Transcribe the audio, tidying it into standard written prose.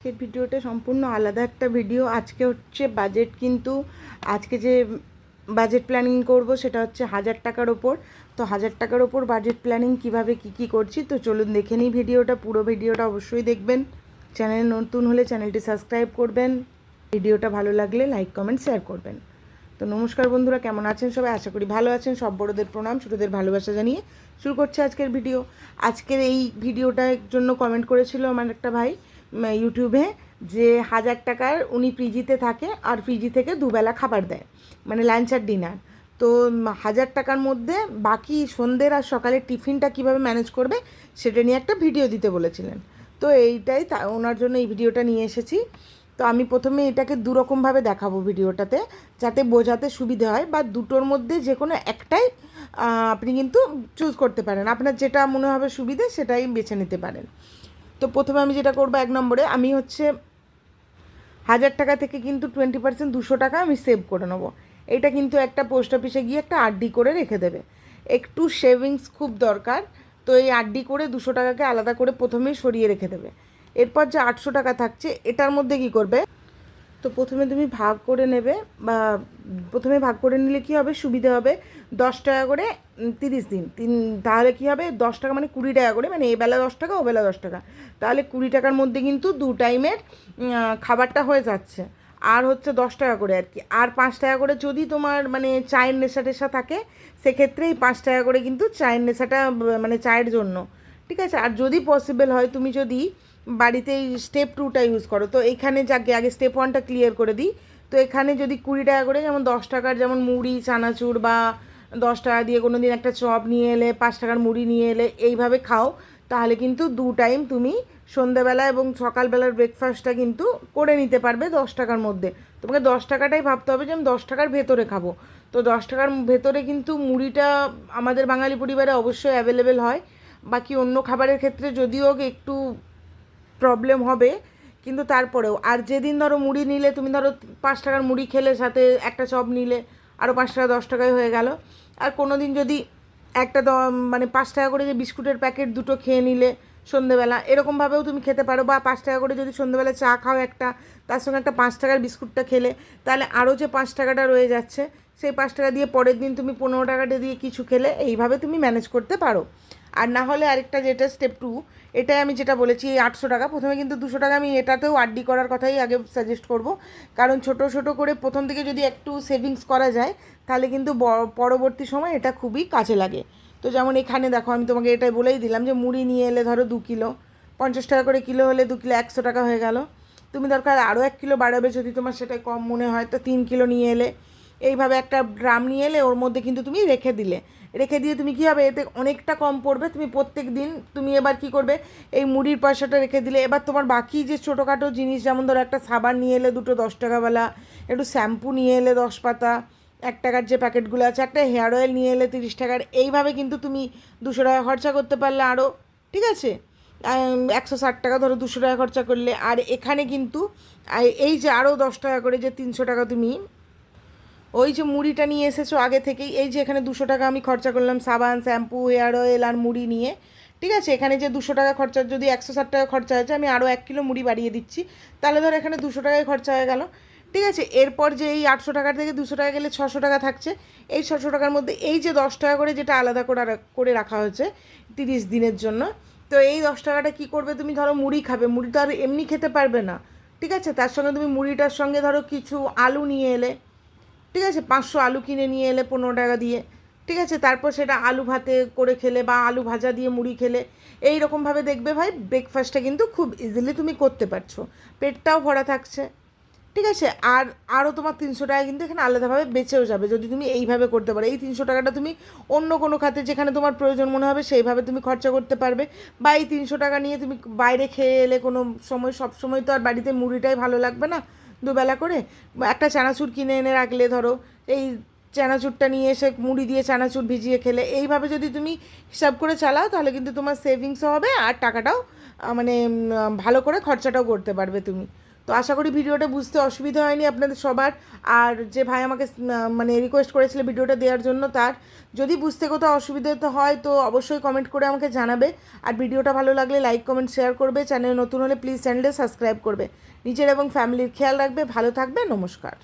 আজকের ভিডিওটা সম্পূর্ণ আলাদা একটা ভিডিও। আজকে হচ্ছে বাজেট, কিন্তু আজকে যে বাজেট প্ল্যানিং করব সেটা হচ্ছে 1000 টাকার ওপর। তো 1000 টাকার ওপর বাজেট প্ল্যানিং কিভাবে কি করছি, তো চলুন দেখে নিই ভিডিওটা। পুরো ভিডিওটা অবশ্যই দেখবেন। চ্যানেল নতুন হলে চ্যানেলটি সাবস্ক্রাইব করবেন। ভিডিওটা ভালো লাগলে লাইক কমেন্ট শেয়ার করবেন। তো নমস্কার বন্ধুরা, কেমন আছেন সবাই? আশা করি ভালো আছেন। সব বড়দের প্রণাম, ছোটোদের ভালোবাসা জানিয়ে শুরু করছে আজকের ভিডিও। আজকের এই ভিডিওটার জন্য কমেন্ট করেছিল আমার একটা ভাই ইউটিউবে, যে 1000 টাকার উনি পিজিতে থাকে আর পিজি থেকে দুবেলা খাবার দেয়, মানে লাঞ্চ আর ডিনার। তো 1000 টাকার মধ্যে বাকি সন্ধ্যের আর সকালের টিফিনটা কিভাবে ম্যানেজ করবে সেটা নিয়ে একটা ভিডিও দিতে বলেছিলেন। তো এইটাই ওনার জন্য এই ভিডিওটা নিয়ে এসেছি। তো আমি প্রথমে এটাকে দুরকমভাবে দেখাবো ভিডিওটাতে, যাতে বোঝাতে সুবিধে হয়, বা দুটোর মধ্যে যে কোনো একটাই আপনি কিন্তু চুজ করতে পারেন। আপনার যেটা মনে হবে সুবিধে সেটাই বেছে নিতে পারেন। তো প্রথমে আমি যেটা করবো, 1 নম্বরে আমি হচ্ছে 1000 টাকা থেকে কিন্তু 20% 200 টাকা আমি সেভ করে নেবো। এটা কিন্তু একটা পোস্ট অফিসে গিয়ে একটা আরডি করে রেখে দেবে। একটু সেভিংস খুব দরকার। তো এই আরডি করে 200 টাকাকে আলাদা করে প্রথমেই সরিয়ে রেখে দেবে। এরপর যে 800 টাকা থাকছে এটার মধ্যে কি করবে, তো প্রথমে তুমি ভাগ করে নেবে, বা প্রথমে ভাগ করে নিলে কী হবে, সুবিধে হবে। 10 টাকা করে 30 দিন তাহলে কী হবে, 10 টাকা মানে 20 টাকা করে, মানে এবেলা 10 টাকা ওবেলা 10 টাকা, তাহলে 20 টাকার মধ্যে কিন্তু 2 টাইমের খাবারটা হয়ে যাচ্ছে। আর হচ্ছে 10 টাকা করে আর কি, আর 5 টাকা করে যদি তোমার মানে চায়ের নেশা টেশা থাকে, সেক্ষেত্রে এই 5 টাকা করে কিন্তু চায়ের নেশাটা মানে চায়ের জন্য, ঠিক আছে। আর যদি পসিবল হয়, তুমি যদি বাড়িতে এই স্টেপ 2টা ইউজ করো, তো এইখানে যাকে আগে স্টেপ 1টা ক্লিয়ার করে দিই। তো এখানে যদি 20 টাকা করে, যেমন 10 টাকার যেমন মুড়ি চানাচুর, বা 10 টাকা দিয়ে কোনো দিন একটা চপ নিয়ে এলে, 5 টাকার মুড়ি নিয়ে এলে, এইভাবে খাও, তাহলে কিন্তু 2 টাইম তুমি সন্ধ্যেবেলা এবং সকালবেলার ব্রেকফাস্টটা কিন্তু করে নিতে পারবে 10 টাকার মধ্যে। তোমাকে 10 টাকাটাই ভাবতে হবে যে আমি 10 টাকার ভেতরে খাবো। তো 10 টাকার ভেতরে কিন্তু মুড়িটা আমাদের বাঙালি পরিবারে অবশ্যই অ্যাভেলেবেল হয়। বাকি অন্য খাবারের ক্ষেত্রে যদিও একটু প্রবলেম হবে, কিন্তু তারপরেও। আর যেদিন ধরো মুড়ি নিলে, তুমি ধরো 5 টাকার মুড়ি খেলে, সাথে একটা চপ নিলে, আরও 5 টাকা 10 টাকায় হয়ে গেল। আর কোনো দিন যদি একটা মানে 5 টাকা করে যে বিস্কুটের প্যাকেট দুটো খেয়ে নিলে সন্ধেবেলা, এরকমভাবেও তুমি খেতে পারো। বা 5 টাকা করে যদি সন্ধেবেলা চা খাও একটা, তার সঙ্গে একটা 5 টাকার বিস্কুটটা খেলে, তাহলে আরও যে 5 টাকাটা রয়ে যাচ্ছে, সেই 5 টাকা দিয়ে পরের দিন তুমি 15 টাকাটা দিয়ে কিছু খেলে, এইভাবে তুমি ম্যানেজ করতে পারো। আর না হলে আরেকটা যেটা স্টেপ 2, এটাই আমি যেটা বলেছি, এই 800 টাকা প্রথমে কিন্তু 200 টাকা আমি এটাতেও আরডি করার কথাই আগে সাজেস্ট করব। কারণ ছোট ছোট করে প্রথম থেকে যদি একটু সেভিংস করা যায়, তাহলে কিন্তু পরবর্তী সময় এটা খুবই কাজে লাগে। তো যেমন এখানে দেখো, আমি তোমাকে এটাই বলেই দিলাম যে মুড়ি নিয়ে এলে ধরো 2 কিলো, 50 টাকা করে কিলো হলে 2 কিলো 100 টাকা হয়ে গেল। তুমি দরকার আরও 1 কিলো বাড়াবে যদি তোমার সেটা কম মনে হয়, তো 3 কিলো নিয়ে এলে, এইভাবে একটা ড্রাম নিয়ে এলে, ওর মধ্যে কিন্তু তুমি রেখে দিলে। রেখে দিয়ে তুমি কী হবে, এতে অনেকটা কম পড়বে। তুমি প্রত্যেক দিন তুমি এবার কী করবে, এই মুড়ির পয়সাটা রেখে দিলে, এবার তোমার বাকি যে ছোটোখাটো জিনিস, যেমন ধরো একটা সাবান নিয়ে এলে দুটো 10 টাকাওয়ালা, একটু শ্যাম্পু নিয়ে এলে 10 পাতা, 1 টাকার যে প্যাকেটগুলো আছে, একটা হেয়ার অয়েল নিয়ে এলে 30 টাকার, এইভাবে কিন্তু তুমি 200 টাকা খরচা করতে পারলে আরও, ঠিক আছে। 160 টাকা ধরো 200 টাকা খরচা করলে। আর এখানে কিন্তু এই যে আরও 10 টাকা করে যে 300 টাকা তুমি ওই যে মুড়িটা নিয়ে এসেছো আগে থেকেই, এই যে এখানে 200 টাকা আমি খরচা করলাম সাবান শ্যাম্পু হেয়ার অয়েল আর মুড়ি নিয়ে, ঠিক আছে। এখানে যে 200 টাকা খরচা, যদি 160 টাকা খরচা হয়েছে, আমি আরও 1 কিলো মুড়ি বাড়িয়ে দিচ্ছি, তাহলে ধরো এখানে 200 টাকায় খরচা হয়ে গেল, ঠিক আছে। এরপর যে এই 800 টাকার থেকে 200 টাকা গেলে 600 টাকা থাকছে। এই 600 টাকার মধ্যে এই যে 10 টাকা করে যেটা আলাদা করে রাখা হয়েছে 30 দিনের জন্য, তো এই 10 টাকাটা কী করবে, তুমি ধরো মুড়ি খাবে, মুড়ি তো আর এমনি খেতে পারবে না, ঠিক আছে। তার সঙ্গে তুমি মুড়িটার সঙ্গে ধরো কিছু আলু নিয়ে এলে, ঠিক আছে, 500 আলু কিনে নিয়ে এলে 15 টাকা দিয়ে, ঠিক আছে। তারপর সেটা আলু ভাতে করে খেলে, বা আলু ভাজা দিয়ে মুড়ি খেলে, এই রকমভাবে দেখবে ভাই ব্রেকফাস্টটা কিন্তু খুব ইজিলি তুমি করতে পারছো, পেটটাও ভরা থাকছে, ঠিক আছে। আর আরও তোমার 300 টাকা কিন্তু এখানে আলাদাভাবে বেঁচেও যাবে যদি তুমি এইভাবে করতে পারো। এই 300 টাকাটা তুমি অন্য কোনো খাতে যেখানে তোমার প্রয়োজন মনে হবে সেইভাবে তুমি খরচা করতে পারবে। বা এই 300 টাকা নিয়ে তুমি বাইরে খেয়ে এলে কোনো সময়, সব সময় তো আর বাড়িতে মুড়িটাই ভালো লাগবে না, দুবেলা করে একটা চানাচুর কিনে এনে রাখলে, ধরো এই চানাচুরটা নিয়ে এসে মুড়ি দিয়ে চানাচুর ভিজিয়ে খেলে, এইভাবে যদি তুমি হিসাব করে চালাও, তাহলে কিন্তু তোমার সেভিংসও হবে, আর টাকাটাও মানে ভালো করে খরচাটাও করতে পারবে তুমি। তো আশা করি ভিডিওটা বুঝতে অসুবিধা হয়নি আপনাদের সবার। আর যে ভাই আমাকে মানে রিকোয়েস্ট করেছিল ভিডিওটা দেওয়ার জন্য, তার যদি বুঝতে কোথাও অসুবিধা তো হয় তো অবশ্যই কমেন্ট করে আমাকে জানাবে। আর ভিডিওটা ভালো লাগলে লাইক কমেন্ট শেয়ার করবে, চ্যানেল নতুন হলে প্লিজ চ্যানেলে সাবস্ক্রাইব করবে। নিজের এবং ফ্যামিলির খেয়াল রাখবে, ভালো থাকবে, নমস্কার।